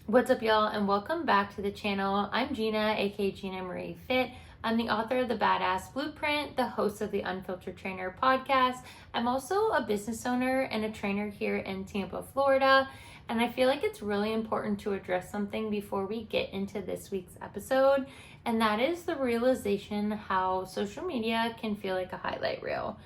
What's up, y'all, and welcome back to the channel. I'm Gina, aka Gina Marie Fit. I'm the author of The Badass Blueprint, the host of the Unfiltered Trainer podcast. I'm also a business owner and a trainer here in Tampa, Florida. And I feel like it's really important to address something before we get into this week's episode. And that is the realization how social media can feel like a highlight reel.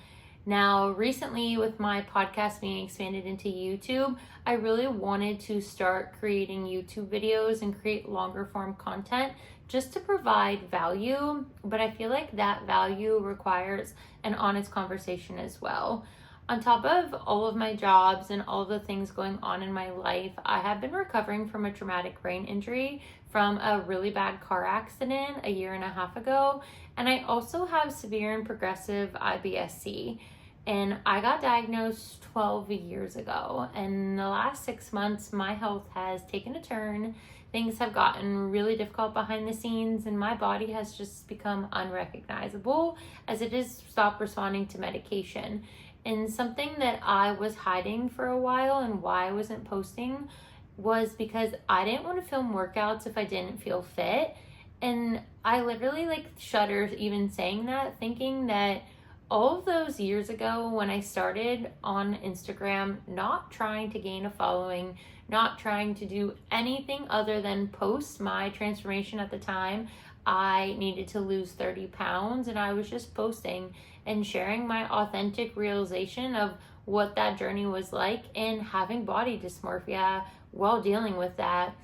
Now, recently with my podcast being expanded into YouTube, I really wanted to start creating YouTube videos and create longer form content just to provide value, but I feel like that value requires an honest conversation as well. On top of all of my jobs and all the things going on in my life, I have been recovering from a traumatic brain injury from a really bad car accident a year and a half ago, and I also have severe and progressive IBS-C. And I got diagnosed 12 years ago. And in the last 6 months, my health has taken a turn. Things have gotten really difficult behind the scenes, and my body has just become unrecognizable as it has stopped responding to medication. And something that I was hiding for a while and why I wasn't posting was because I didn't want to film workouts if I didn't feel fit. And I literally shudder even saying that, thinking that all of those years ago when I started on Instagram, not trying to gain a following, not trying to do anything other than post my transformation at the time, I needed to lose 30 pounds, and I was just posting and sharing my authentic realization of what that journey was like and having body dysmorphia while dealing with that.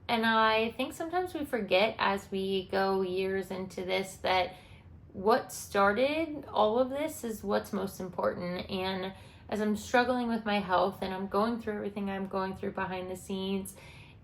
And I think sometimes we forget as we go years into this that what started all of this is what's most important. And as I'm struggling with my health and I'm going through everything I'm going through behind the scenes,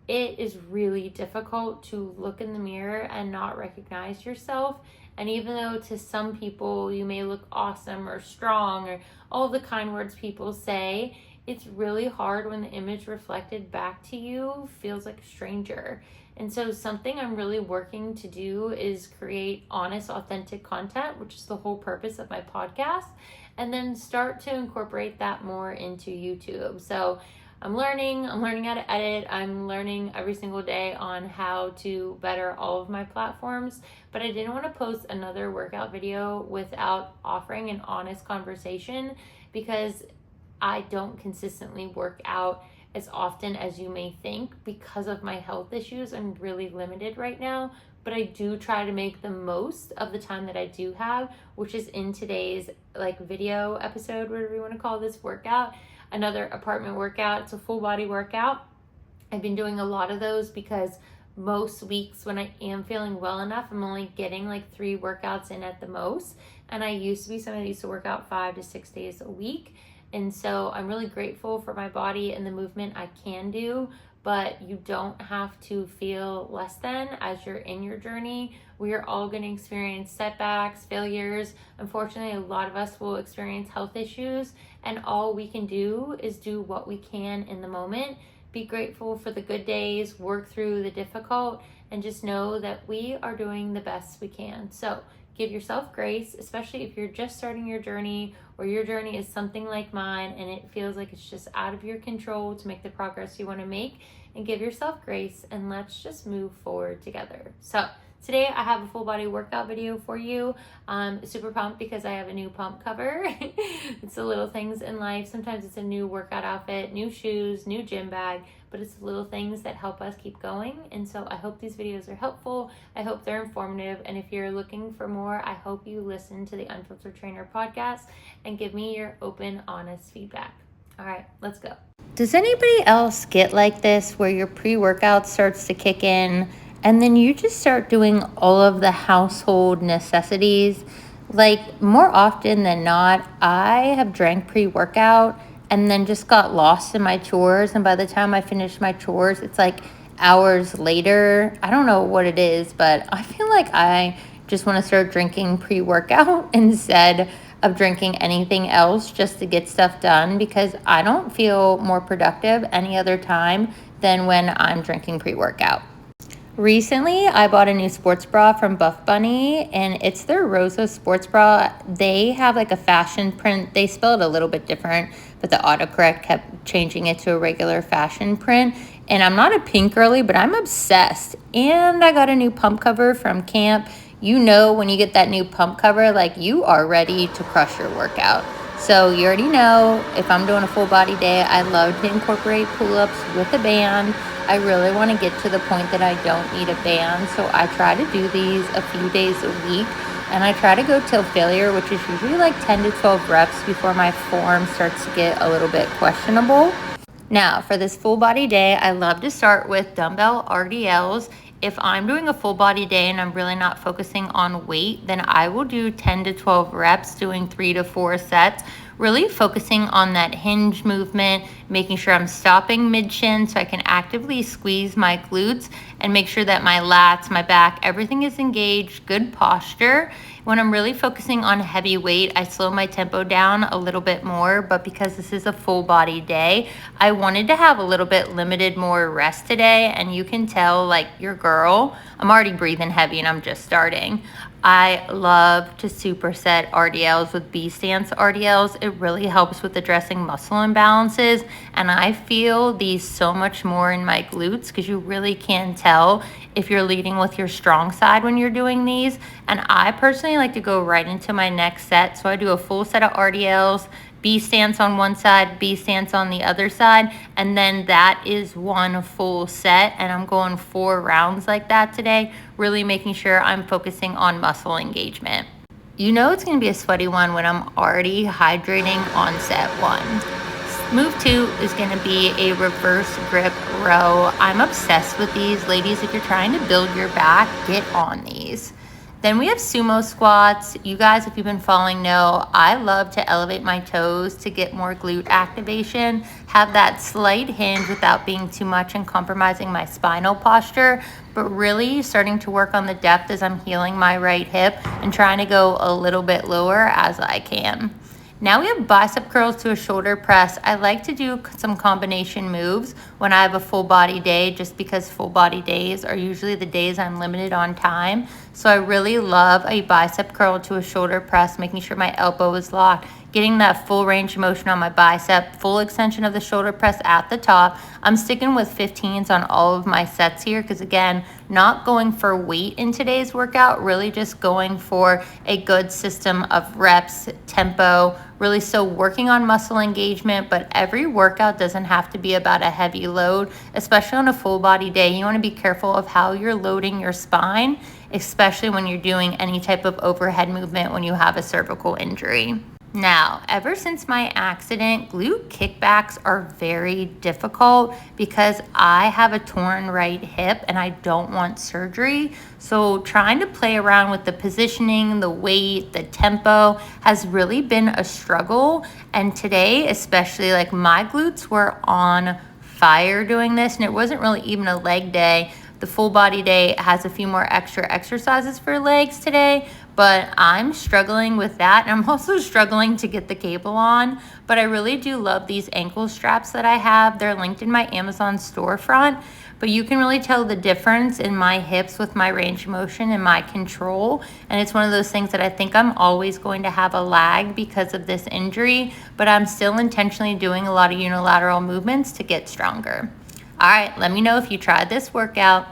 it is really difficult to look in the mirror and not recognize yourself. And even though to some people you may look awesome or strong or all the kind words people say, it's really hard when the image reflected back to you feels like a stranger. And so something I'm really working to do is create honest, authentic content, which is the whole purpose of my podcast, and then start to incorporate that more into YouTube. So I'm learning how to edit. I'm learning every single day on how to better all of my platforms, but I didn't want to post another workout video without offering an honest conversation, because I don't consistently work out as often as you may think because of my health issues. I'm really limited right now, but I do try to make the most of the time that I do have, which is in today's video episode, whatever you want to call this workout, another apartment workout. It's a full body workout. I've been doing a lot of those because most weeks when I am feeling well enough, I'm only getting 3 workouts in at the most. And I used to be somebody who used to work out 5 to 6 days a week. And so I'm really grateful for my body and the movement I can do, but you don't have to feel less than as you're in your journey. We are all going to experience setbacks, failures. Unfortunately, a lot of us will experience health issues, and all we can do is do what we can in the moment. Be grateful for the good days, work through the difficult, and just know that we are doing the best we can. So give yourself grace, especially if you're just starting your journey or your journey is something like mine and it feels like it's just out of your control to make the progress you want to make. And give yourself grace, and let's just move forward together. So today I have a full body workout video for you. I'm super pumped because I have a new pump cover. It's the little things in life. Sometimes it's a new workout outfit, new shoes, new gym bag, but it's the little things that help us keep going. And so I hope these videos are helpful. I hope they're informative. And if you're looking for more, I hope you listen to the Unfiltered Trainer podcast and give me your open, honest feedback. All right, let's go. Does anybody else get like this where your pre-workout starts to kick in and then you just start doing all of the household necessities? More often than not, I have drank pre-workout and then just got lost in my chores. And by the time I finish my chores, it's hours later. I don't know what it is, but I feel like I just want to start drinking pre-workout instead of drinking anything else just to get stuff done, because I don't feel more productive any other time than when I'm drinking pre-workout. Recently, I bought a new sports bra from Buff Bunny, and it's their Rosa sports bra. They have a fashion print. They spell it a little bit different, but the autocorrect kept changing it to a regular fashion print. and I'm not a pink girly, but I'm obsessed. And I got a new pump cover from camp. You know, when you get that new pump cover, like, you are ready to crush your workout. So you already know, if I'm doing a full body day, I love to incorporate pull-ups with a band. I really want to get to the point that I don't need a band, so I try to do these a few days a week, and I try to go till failure, which is usually like 10 to 12 reps before my form starts to get a little bit questionable. Now, for this full body day, I love to start with dumbbell RDLs. If I'm doing a full body day and I'm really not focusing on weight, then I will do 10 to 12 reps, doing 3 to 4 sets, really focusing on that hinge movement, making sure I'm stopping mid-shin so I can actively squeeze my glutes and make sure that my lats, my back, everything is engaged, good posture. When I'm really focusing on heavy weight, I slow my tempo down a little bit more, but because this is a full body day, I wanted to have a little bit limited more rest today, and you can tell, like, your girl, I'm already breathing heavy and I'm just starting. I love to superset RDLs with B stance RDLs. It really helps with addressing muscle imbalances, and I feel these so much more in my glutes because you really can tell if you're leading with your strong side when you're doing these. And I personally like to go right into my next set, so I do a full set of RDLs, B stance on one side, B stance on the other side, and then that is one full set, and I'm going 4 rounds like that today, really making sure I'm focusing on muscle engagement. You know it's going to be a sweaty one when I'm already hydrating on set 1. Move 2 is going to be a reverse grip row. I'm obsessed with these. Ladies, if you're trying to build your back, get on these. Then we have sumo squats. You guys, if you've been following, know I love to elevate my toes to get more glute activation, have that slight hinge without being too much and compromising my spinal posture, but really starting to work on the depth as I'm healing my right hip and trying to go a little bit lower as I can. Now we have bicep curls to a shoulder press. I like to do some combination moves when I have a full body day, just because full body days are usually the days I'm limited on time. So I really love a bicep curl to a shoulder press, making sure my elbow is locked, getting that full range of motion on my bicep, full extension of the shoulder press at the top. I'm sticking with 15s on all of my sets here because, again, not going for weight in today's workout, really just going for a good system of reps, tempo, really so working on muscle engagement. But every workout doesn't have to be about a heavy load, especially on a full body day. You want to be careful of how you're loading your spine, especially when you're doing any type of overhead movement when you have a cervical injury. Now, ever since my accident, glute kickbacks are very difficult because I have a torn right hip and I don't want surgery. So trying to play around with the positioning, the weight, the tempo has really been a struggle. And today, especially, like, my glutes were on fire doing this, and it wasn't really even a leg day. The full body day has a few more extra exercises for legs today, but I'm struggling with that. And I'm also struggling to get the cable on, but I really do love these ankle straps that I have. They're linked in my Amazon storefront, but you can really tell the difference in my hips with my range of motion and my control. And it's one of those things that I think I'm always going to have a lag because of this injury, but I'm still intentionally doing a lot of unilateral movements to get stronger. All right, let me know if you tried this workout.